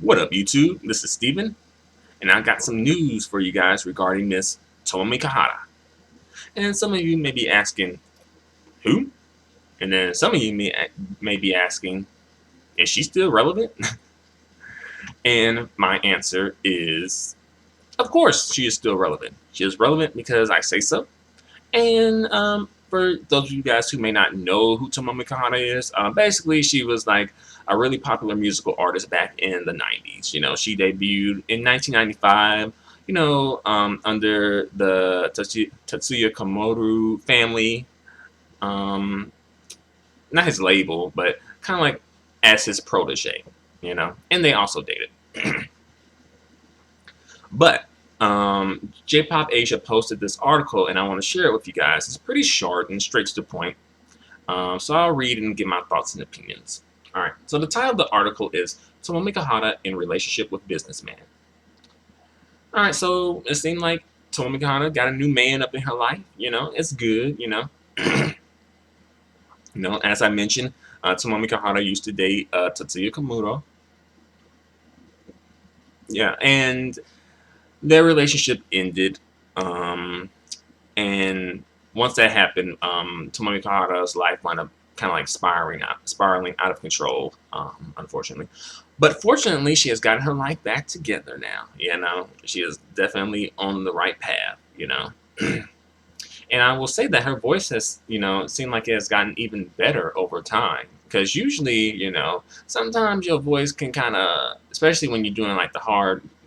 What up, YouTube? This is Steven, and I got some news for you guys regarding Miss Tomomi Kahara. And some of you may be asking, who? And then some of you may be asking, is she still relevant? And my answer is, of course, she is still relevant. She is relevant because I say so. And for those of you guys who may not know who Tomomi Kahara is, basically she was like a really popular musical artist back in the 90s. She debuted in 1995, under the Tetsuya Komoru family. Um, Not his label, but kind of like as his protege. And they also dated. But J-Pop Asia posted this article, and I want to share it with you guys. It's pretty short and straight to the point. So I'll read and give my thoughts and opinions. All right. So the title of the article is Tomomi Kahara in Relationship with Businessman. All right. So it seemed like Tomomi Kahara got a new man up in her life. It's good. As I mentioned, Tomomi Kahara used to date Tetsuya Komuro. Yeah, and their relationship ended, and once that happened, Tomomi Kahara's life wound up kind of like spiraling out of control, unfortunately. But fortunately, she has gotten her life back together now. She is definitely on the right path. And I will say that her voice has, seemed like it has gotten even better over time. Because usually, sometimes your voice can kind of, especially when you're doing like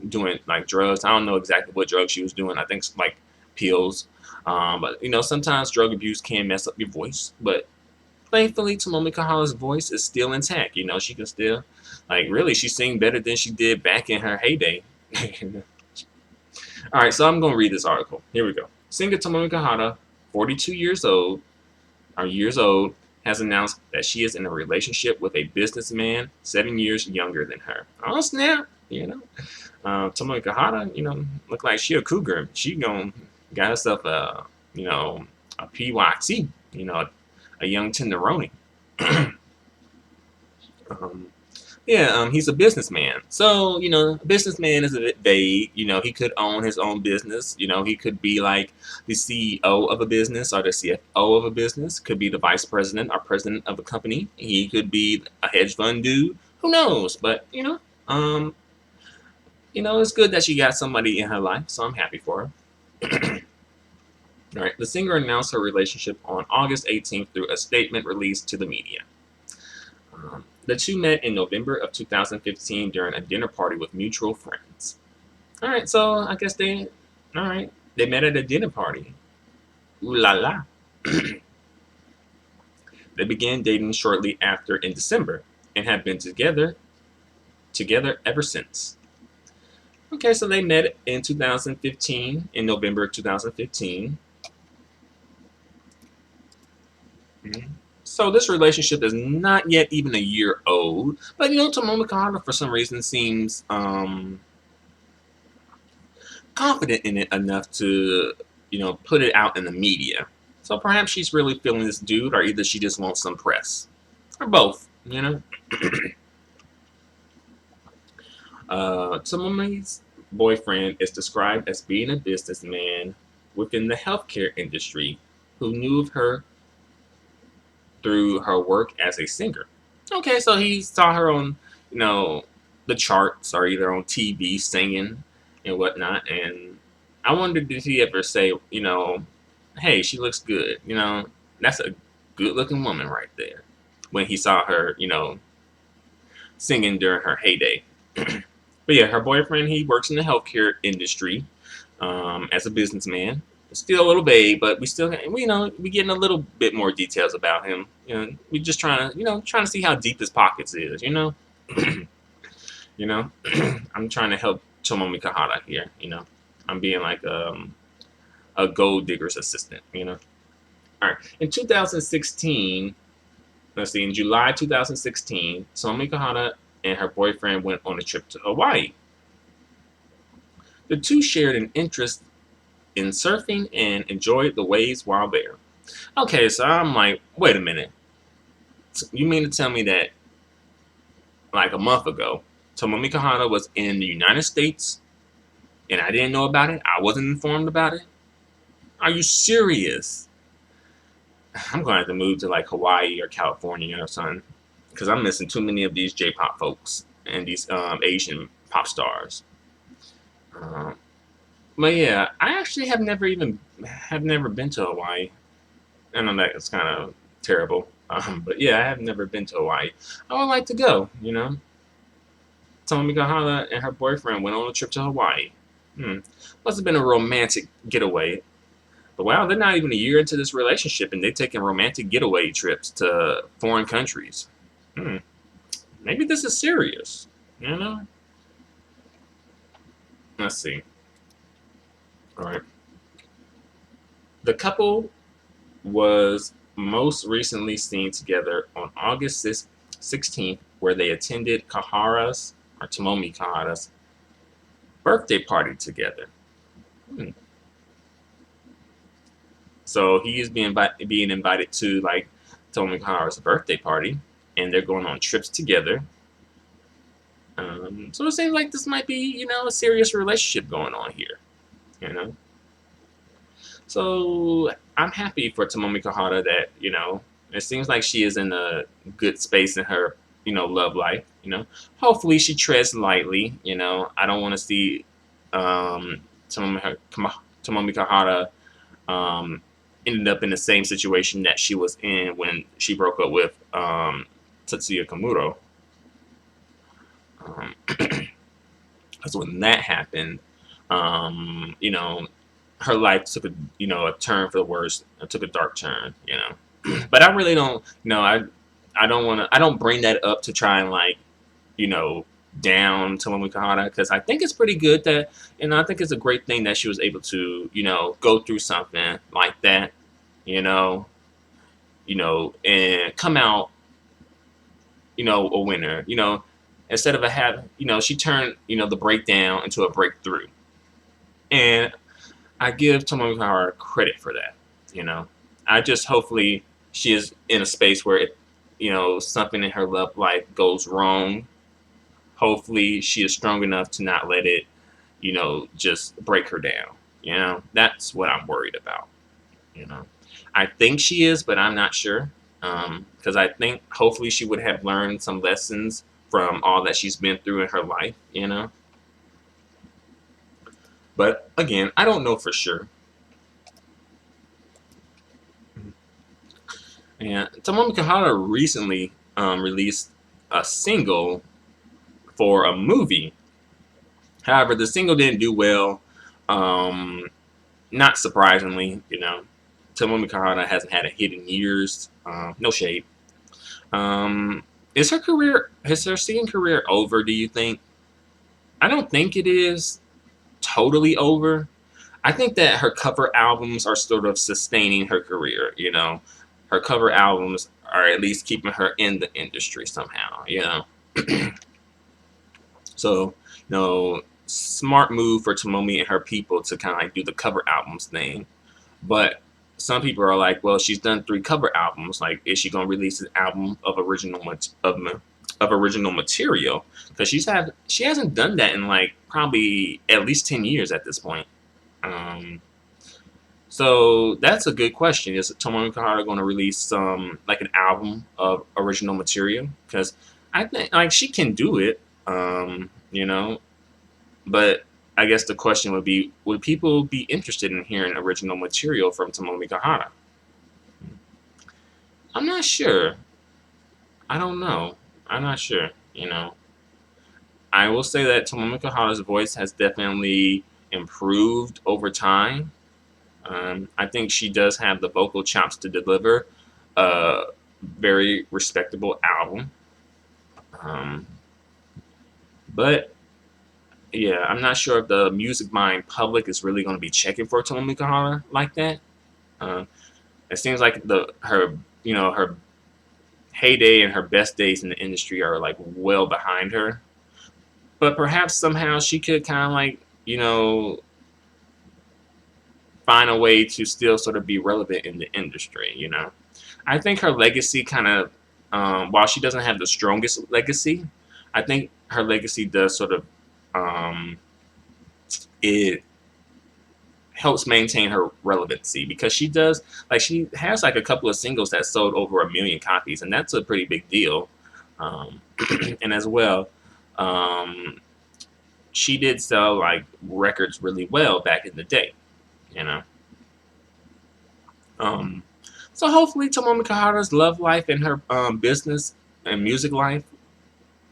doing like drugs. I don't know exactly what drugs she was doing. I think like pills. But sometimes drug abuse can mess up your voice. But thankfully, Tomomi Kahara's voice is still intact. She can still, like, really, she sings better than she did back in her heyday. All right, so I'm going to read this article. Here we go. Singer Tomomi Kahara, 42 years old, has announced that she is in a relationship with a businessman 7 years younger than her. Oh, snap! Tomomi Kahara, look like she a cougar. She got herself a PYT, a young tenderoni. um, Yeah, he's a businessman. So, a businessman is a bit vague. He could own his own business. He could be like the CEO of a business or the CFO of a business. Could be the vice president or president of a company. He could be a hedge fund dude. Who knows? But, it's good that she got somebody in her life, so I'm happy for her. All right, the singer announced her relationship on August 18th through a statement released to the media. The two met in November of 2015 during a dinner party with mutual friends. All right, so I guess they met at a dinner party. Ooh la la. They began dating shortly after in December and have been together ever since. Okay, so they met in 2015, in November 2015. So this relationship is not yet even a year old, but Tomomi Kahara for some reason seems confident in it enough to put it out in the media. So perhaps she's really feeling this dude, or either she just wants some press, or both. Tomomi's boyfriend is described as being a businessman within the healthcare industry who knew of her through her work as a singer. Okay, so he saw her on, the charts or either on TV singing and whatnot. And I wondered, did he ever say, hey, she looks good. That's a good looking woman right there. When he saw her, singing during her heyday. But yeah, her boyfriend, he works in the healthcare industry as a businessman. Still a little vague, but we getting a little bit more details about him. We just trying to see how deep his pockets is. I'm trying to help Tomomi Kahara here. I'm being like a gold digger's assistant. All right. In 2016, let's see, in July 2016, Tomomi Kahara and her boyfriend went on a trip to Hawaii. The two shared an interest in surfing and enjoyed the waves while there. Okay, so I'm like, wait a minute. You mean to tell me that like a month ago, Tomomi Kahara was in the United States and I didn't know about it. I wasn't informed about it. Are you serious? I'm going to have to move to like Hawaii or California or something because I'm missing too many of these J-pop folks and these Asian pop stars. Um, but yeah, I actually have never been to Hawaii. I know that it's kind of terrible, but yeah, I have never been to Hawaii. I would like to go. Tomomi Kahara and her boyfriend went on a trip to Hawaii. Must have been a romantic getaway. But wow, they're not even a year into this relationship, and they're taking romantic getaway trips to foreign countries. Hmm. Maybe this is serious. You know? Let's see. All right. The couple was most recently seen together on August 16th, where they attended Tomomi Kahara's birthday party together. Hmm. So he is being invited to like Tomomi Kahara's birthday party, and they're going on trips together. So it seems like this might be, a serious relationship going on here. You know, so I'm happy for Tomomi Kahara that it seems like she is in a good space in her love life. Hopefully she treads lightly. I don't want to see Tomomi Kahara um, ended up in the same situation that she was in when she broke up with Tatsuya Komuro. Because when that happened, her life took a turn for the worse. It took a dark turn. But I really don't. I don't want to. I don't bring that up to try and like, you know, down Tomomi Kahara because I think it's pretty good that, I think it's a great thing that she was able to, go through something like that, you know, and come out, a winner. Instead of a have, she turned, the breakdown into a breakthrough, and I give Tomomi Kahara credit for that. You know, I just hopefully she is in a space where something in her love life goes wrong. Hopefully she is strong enough to not let it, just break her down. That's what I'm worried about. You know, I think she is, but I'm not sure. Because I think hopefully she would have learned some lessons from all that she's been through in her life. But again, I don't know for sure. And Tomomi Kahara recently released a single for a movie. However, the single didn't do well. Um, Not surprisingly, Tomomi Kahara hasn't had a hit in years. No shade. Um, is her singing career over? Do you think? I don't think it is totally over. I think that her cover albums are sort of sustaining her career. Her cover albums are at least keeping her in the industry somehow. So, smart move for Tomomi and her people to kind of like do the cover albums thing. But some people are like, well, she's done 3 cover albums. Like, is she going to release an album of original material? Because she hasn't done that in like probably at least 10 years at this point. Um, so that's a good question. Is Tomomi Kahara going to release some like an album of original material? Because I think like she can do it. But I guess the question would be, would people be interested in hearing original material from Tomomi Kahara? I'm not sure. I don't know. I'm not sure. I will say that Tomomi Kahara's voice has definitely improved over time. I think she does have the vocal chops to deliver a very respectable album. Um, but yeah, I'm not sure if the Music Mind public is really going to be checking for Tomomi Kahara like that. Uh, it seems like her heyday and her best days in the industry are like well behind her. But perhaps somehow she could kind of like find a way to still sort of be relevant in the industry. I think her legacy kind of, while she doesn't have the strongest legacy, I think her legacy does sort of it helps maintain her relevancy, because she does, like, she has like a couple of singles that sold over 1 million copies, and that's a pretty big deal. Um, and as well, um, she did sell like records really well back in the day, you know. Um, so hopefully Tomomi Kahara's love life and her business and music life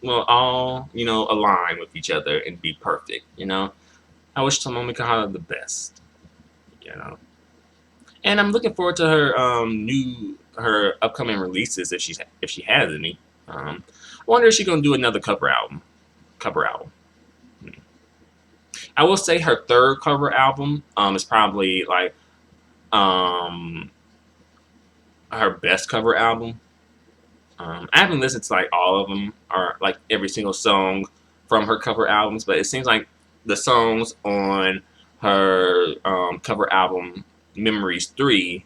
will all, align with each other and be perfect, I wish Tomomi Kahara the best, you know. And I'm looking forward to her upcoming releases, if she has any. I wonder if she's gonna do another cover album. Cover album. I will say her third cover album is probably like um, her best cover album. I haven't listened to like all of them or like every single song from her cover albums, but it seems like the songs on her cover album Memories 3,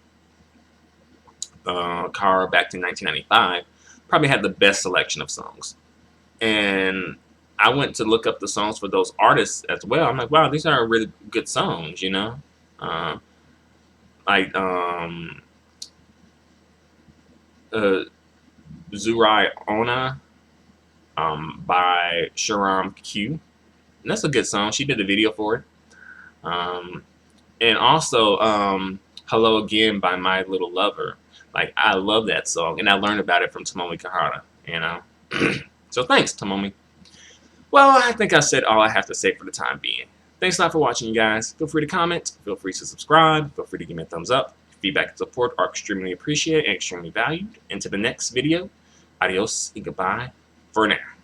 Car back to 1995, probably had the best selection of songs. And I went to look up the songs for those artists as well. I'm like, wow, these are really good songs, Uh, like uh, Zurai Ona by Sharam Q. And that's a good song. She did a video for it. Um, and also Hello Again by My Little Lover. Like, I love that song, and I learned about it from Tomomi Kahara. So thanks, Tomomi. Well, I think I said all I have to say for the time being. Thanks a lot for watching, you guys. Feel free to comment. Feel free to subscribe. Feel free to give me a thumbs up. Feedback and support are extremely appreciated and extremely valued. Until the next video, adios and goodbye for now.